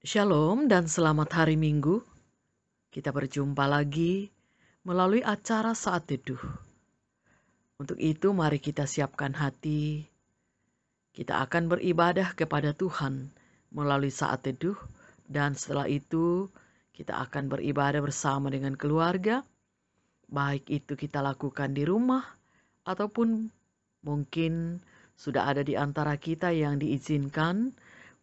Shalom dan selamat hari Minggu. Kita berjumpa lagi melalui acara Saat Teduh. Untuk itu mari kita siapkan hati. Kita akan beribadah kepada Tuhan melalui Saat Teduh. Dan setelah itu kita akan beribadah bersama dengan keluarga. Baik itu kita lakukan di rumah ataupun mungkin sudah ada di antara kita yang diizinkan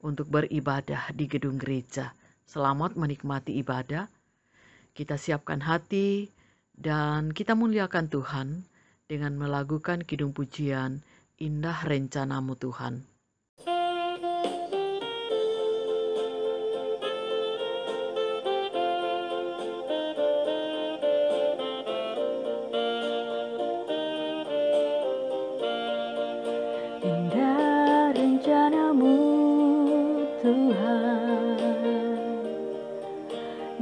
untuk beribadah di gedung gereja. Selamat menikmati ibadah. Kita siapkan hati dan kita muliakan Tuhan dengan melakukan kidung pujian Indah Rencanamu Tuhan. Indah rencanamu Tuhan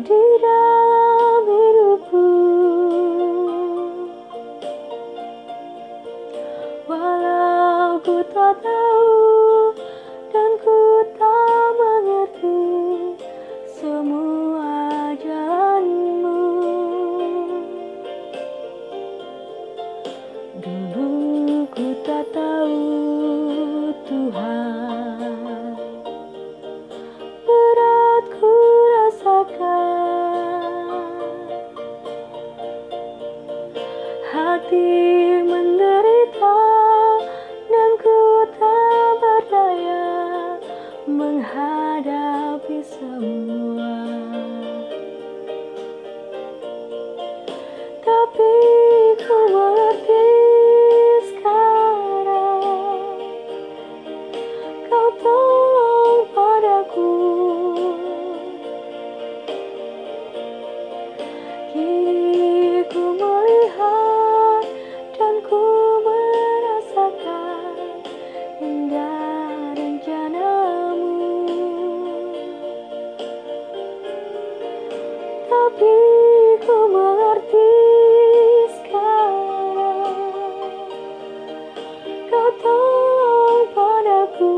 di dalam hidupku, walau ku tak tahu dan ku tak mengerti semua jalanmu. Dulu ku tak tahu Tuhan, berat ku rasakan, hati menderita dan ku tak berdaya menghadapi semua. Tapi ku mengerti sekarang, Kau tolong padaku. Kini ku melihat dan ku merasakan indah rencanamu. Tapi ku mengerti sekarang, Kau tolong padaku.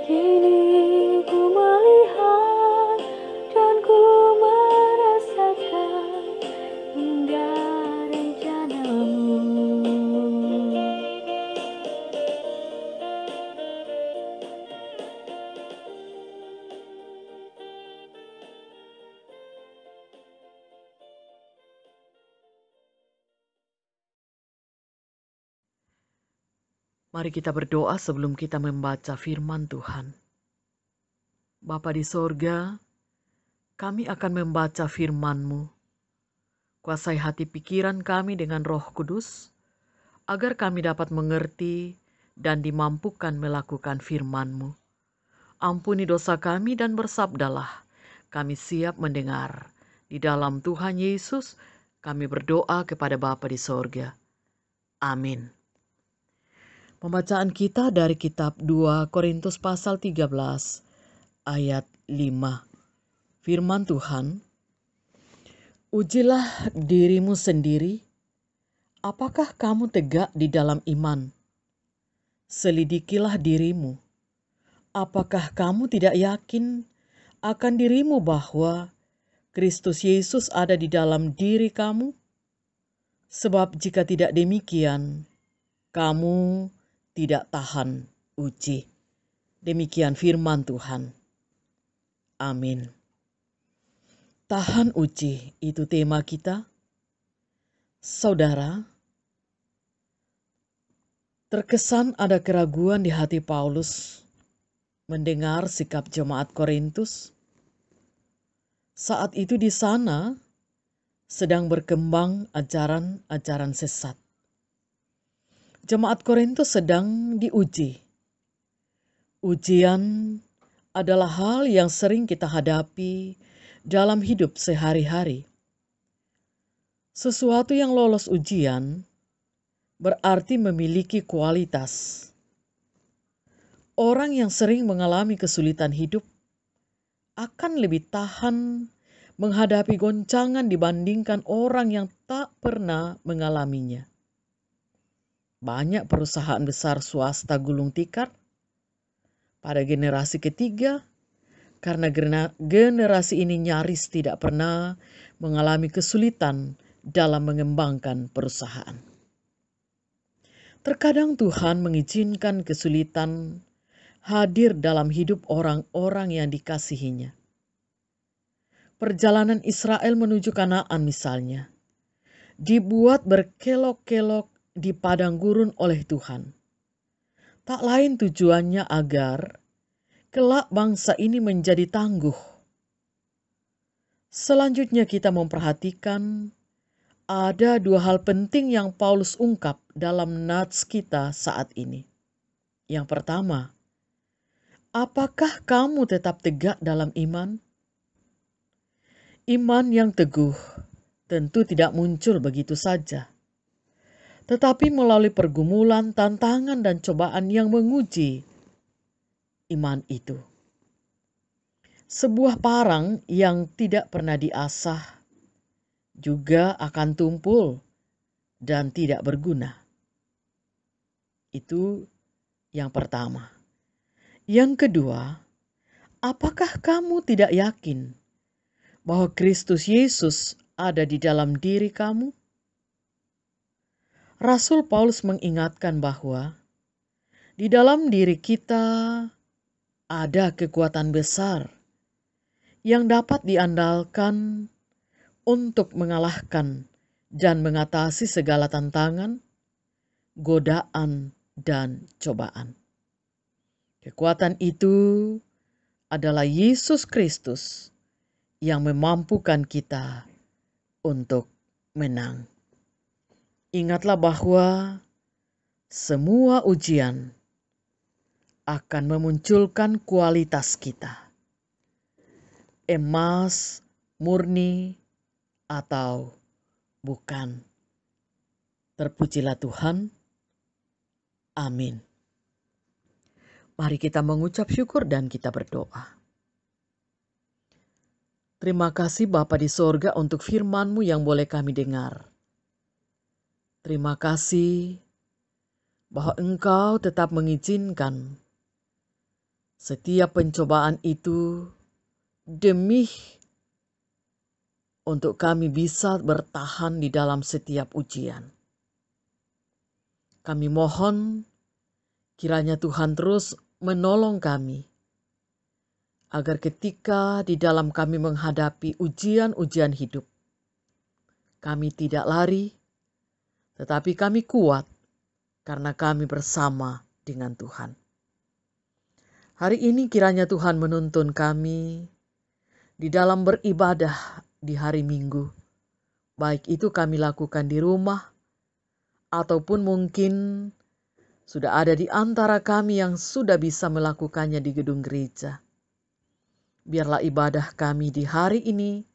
Kini ku melihat dan ku merasakan indah rencanamu. Mari kita berdoa sebelum kita membaca firman Tuhan. Bapa di sorga, kami akan membaca firman-Mu. Kuasai hati pikiran kami dengan Roh Kudus, agar kami dapat mengerti dan dimampukan melakukan firman-Mu. Ampuni dosa kami dan bersabdalah, kami siap mendengar. Di dalam Tuhan Yesus, kami berdoa kepada Bapa di sorga. Amin. Pembacaan kita dari kitab 2 Korintus pasal 13 ayat 5. Firman Tuhan, ujilah dirimu sendiri, apakah kamu tegak di dalam iman? Selidikilah dirimu, apakah kamu tidak yakin akan dirimu bahwa Kristus Yesus ada di dalam diri kamu? Sebab jika tidak demikian, kamu tidak tahan uji. Demikian firman Tuhan. Amin. Tahan uji, itu tema kita. Saudara, terkesan ada keraguan di hati Paulus mendengar sikap jemaat Korintus. Saat itu di sana sedang berkembang ajaran-ajaran sesat. Jemaat Korintus sedang diuji. Ujian adalah hal yang sering kita hadapi dalam hidup sehari-hari. Sesuatu yang lolos ujian berarti memiliki kualitas. Orang yang sering mengalami kesulitan hidup akan lebih tahan menghadapi goncangan dibandingkan orang yang tak pernah mengalaminya. Banyak perusahaan besar swasta gulung tikar pada generasi ketiga, karena generasi ini nyaris tidak pernah mengalami kesulitan dalam mengembangkan perusahaan. Terkadang Tuhan mengizinkan kesulitan hadir dalam hidup orang-orang yang dikasihinya. Perjalanan Israel menuju Kanaan misalnya, dibuat berkelok-kelok di padang gurun oleh Tuhan. Tak lain tujuannya agar kelak bangsa ini menjadi tangguh. Selanjutnya kita memperhatikan ada dua hal penting yang Paulus ungkap dalam nats kita saat ini. Yang pertama, apakah kamu tetap tegak dalam iman? Iman yang teguh tentu tidak muncul begitu saja, tetapi melalui pergumulan, tantangan, dan cobaan yang menguji iman itu. Sebuah parang yang tidak pernah diasah juga akan tumpul dan tidak berguna. Itu yang pertama. Yang kedua, apakah kamu tidak yakin bahwa Kristus Yesus ada di dalam diri kamu? Rasul Paulus mengingatkan bahwa di dalam diri kita ada kekuatan besar yang dapat diandalkan untuk mengalahkan dan mengatasi segala tantangan, godaan, dan cobaan. Kekuatan itu adalah Yesus Kristus yang memampukan kita untuk menang. Ingatlah bahwa semua ujian akan memunculkan kualitas kita. Emas, murni, atau bukan. Terpujilah Tuhan. Amin. Mari kita mengucap syukur dan kita berdoa. Terima kasih Bapa di sorga untuk firman-Mu yang boleh kami dengar. Terima kasih bahwa Engkau tetap mengizinkan setiap pencobaan itu demi untuk kami bisa bertahan di dalam setiap ujian. Kami mohon kiranya Tuhan terus menolong kami agar ketika di dalam kami menghadapi ujian-ujian hidup, kami tidak lari, tetapi kami kuat karena kami bersama dengan Tuhan. Hari ini kiranya Tuhan menuntun kami di dalam beribadah di hari Minggu. Baik itu kami lakukan di rumah, ataupun mungkin sudah ada di antara kami yang sudah bisa melakukannya di gedung gereja. Biarlah ibadah kami di hari ini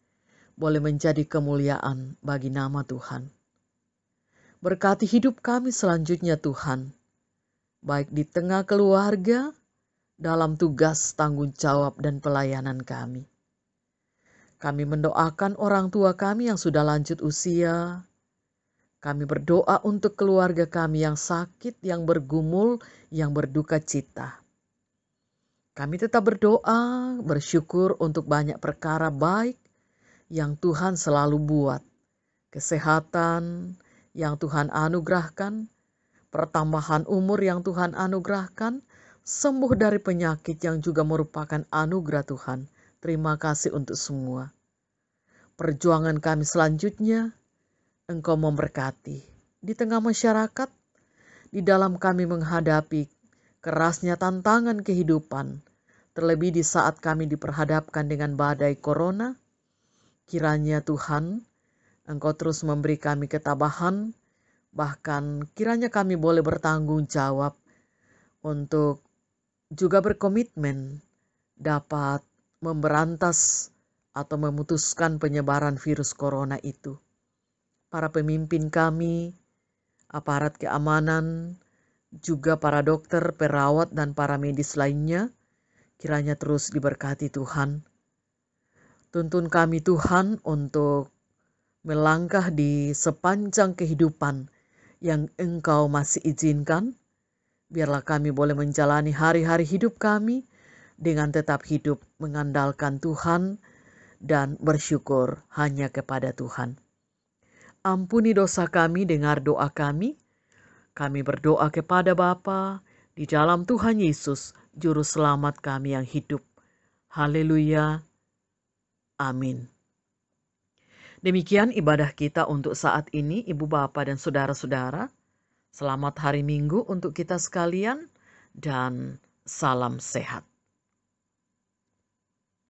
boleh menjadi kemuliaan bagi nama Tuhan. Berkati hidup kami selanjutnya Tuhan, baik di tengah keluarga, dalam tugas tanggung jawab dan pelayanan kami. Kami mendoakan orang tua kami yang sudah lanjut usia. Kami berdoa untuk keluarga kami yang sakit, yang bergumul, yang berduka cita. Kami tetap berdoa, bersyukur untuk banyak perkara baik yang Tuhan selalu buat. Kesehatan yang Tuhan anugerahkan, pertambahan umur yang Tuhan anugerahkan, sembuh dari penyakit yang juga merupakan anugerah Tuhan. Terima kasih untuk semua. Perjuangan kami selanjutnya, Engkau memberkati. Di tengah masyarakat, di dalam kami menghadapi kerasnya tantangan kehidupan, terlebih di saat kami diperhadapkan dengan badai corona, kiranya Tuhan, Engkau terus memberi kami ketabahan, bahkan kiranya kami boleh bertanggung jawab untuk juga berkomitmen dapat memberantas atau memutuskan penyebaran virus corona itu. Para pemimpin kami, aparat keamanan, juga para dokter, perawat, dan para medis lainnya, kiranya terus diberkati Tuhan. Tuntun kami Tuhan untuk melangkah di sepanjang kehidupan yang Engkau masih izinkan. Biarlah kami boleh menjalani hari-hari hidup kami dengan tetap hidup mengandalkan Tuhan dan bersyukur hanya kepada Tuhan. Ampuni dosa kami, dengar doa kami. Kami berdoa kepada Bapa di dalam Tuhan Yesus, Juru Selamat kami yang hidup. Haleluya. Amin. Demikian ibadah kita untuk saat ini, Ibu Bapa dan Saudara-saudara. Selamat hari Minggu untuk kita sekalian dan salam sehat.